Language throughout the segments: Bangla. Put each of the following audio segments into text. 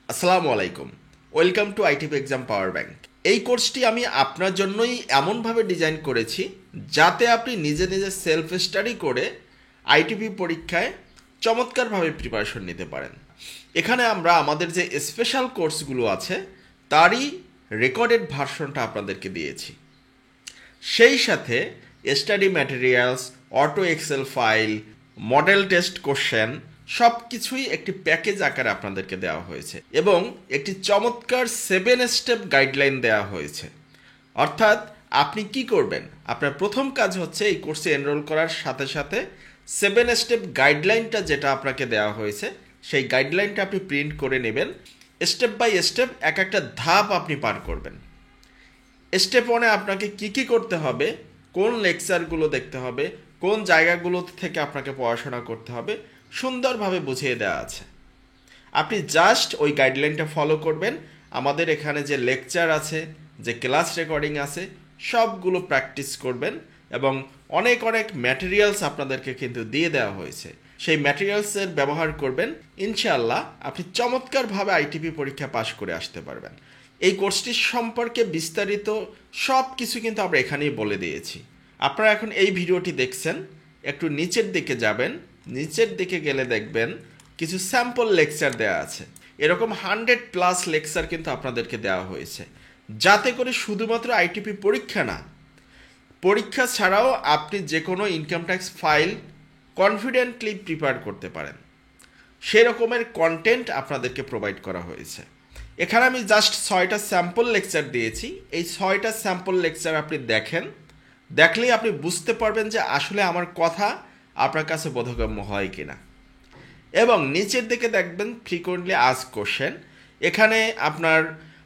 আসসালামু আলাইকুম। Welcome to ITP exam power bank. এই কোর্সটি আমি আপনার জন্যই এমনভাবে ডিজাইন করেছি যাতে আপনি নিজে নিজে সেলফ স্টাডি করে আইটিপি পরীক্ষায় চমৎকারভাবে প্রিপারেশন নিতে পারেন। এখানে আমরা আমাদের যে স্পেশাল কোর্সগুলো আছে তারই রেকর্ডেড ভার্সনটা আপনাদেরকে দিয়েছি। সেই সাথে study materials, auto excel file, model test question সব কিছুই একটি প্যাকেজ আকারে আপনাদেরকে দেওয়া হয়েছে এবং একটি চমৎকার 7 স্টেপ গাইডলাইন দেওয়া হয়েছে। অর্থাৎ আপনি কি করবেন, আপনার প্রথম কাজ হচ্ছে এই কোর্সে এনরোল করার সাথে সাথে 7 স্টেপ গাইডলাইনটা যেটা আপনাকে দেওয়া হয়েছে সেই গাইডলাইনটা আপনি প্রিন্ট করে নেবেন। স্টেপ বাই স্টেপ এক একটা ধাপ আপনি পার করবেন। স্টেপ ওয়ানে আপনাকে কি কি করতে হবে, কোন লেকচারগুলো দেখতে হবে, কোন জায়গাগুলো থেকে আপনাকে পড়াশোনা করতে হবে সুন্দরভাবে বুঝিয়ে দেওয়া আছে। আপনি জাস্ট ওই গাইডলাইনটা ফলো করবেন। আমাদের এখানে যে লেকচার আছে, যে ক্লাস রেকর্ডিং আছে, সবগুলো প্র্যাকটিস করবেন এবং অনেক অনেক ম্যাটেরিয়ালস আপনাদেরকে কিন্তু দিয়ে দেওয়া হয়েছে। সেই ম্যাটেরিয়ালসের ব্যবহার করবেন, ইনশাআল্লাহ আপনি চমৎকারভাবে আইটিপি পরীক্ষা পাশ করে আসতে পারবেন। এই কোর্সটির সম্পর্কে বিস্তারিত সব কিছু কিন্তু আমরা এখানেই বলে দিয়েছি। আপনারা এখন এই ভিডিওটি দেখছেন, একটু নিচের দিকে যাবেন, নিচের দিকে গেলে দেখবেন কিছু স্যাম্পল লেকচার দেওয়া আছে। এরকম 100+ লেকচার কিন্তু আপনাদেরকে দেওয়া হয়েছে, যাতে করে শুধুমাত্র আইটিপি পরীক্ষা না, পরীক্ষা ছাড়াও আপনি যে কোনো income tax file confidently prepare করতে পারেন। সেই রকমের কন্টেন্ট আপনাদেরকে প্রোভাইড করা হয়েছে। এখানে আমি জাস্ট 6টা স্যাম্পল লেকচার দিয়েছি। এই 6টা স্যাম্পল লেকচার আপনি দেখেন, দেখলেই আপনি বুঝতে পারবেন যে আসলে আমার কথা আপনার কাছে বোধগম্য হয় কিনা। এবং নিচের দিকে দেখবেন ফ্রিকোয়েন্টলি আস্ক কোশ্চেন। এখানে আপনার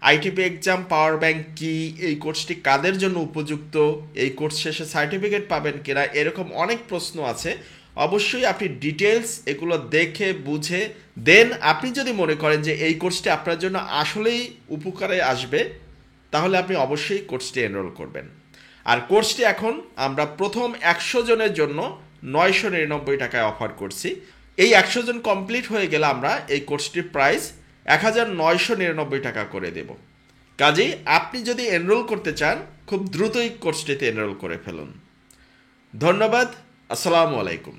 আইটিপি এক্সাম পাওয়ার ব্যাংক কি, এই কোর্সটি কাদের জন্য উপযুক্ত, এই কোর্স শেষে সার্টিফিকেট পাবেন কিনা, এরকম অনেক প্রশ্ন আছে। অবশ্যই আপনি ডিটেলস এগুলো দেখে বুঝে দেন আপনি যদি মনে করেন যে এই কোর্সটি আপনার জন্য আসলেই উপকারে আসবে, তাহলে আপনি অবশ্যই কোর্সটি এনরোল করবেন। আর কোর্সটি এখন আমরা প্রথম 100 জনের জন্য 999 টাকায় অফার করছি। এই 100 জন কমপ্লিট হয়ে গেলে আমরা এই কোর্সটির প্রাইস 1999 টাকা করে দেব। কাজেই আপনি যদি এনরোল করতে চান, খুব দ্রুতই কোর্সটিতে এনরোল করে ফেলুন। ধন্যবাদ। আসসালামু আলাইকুম।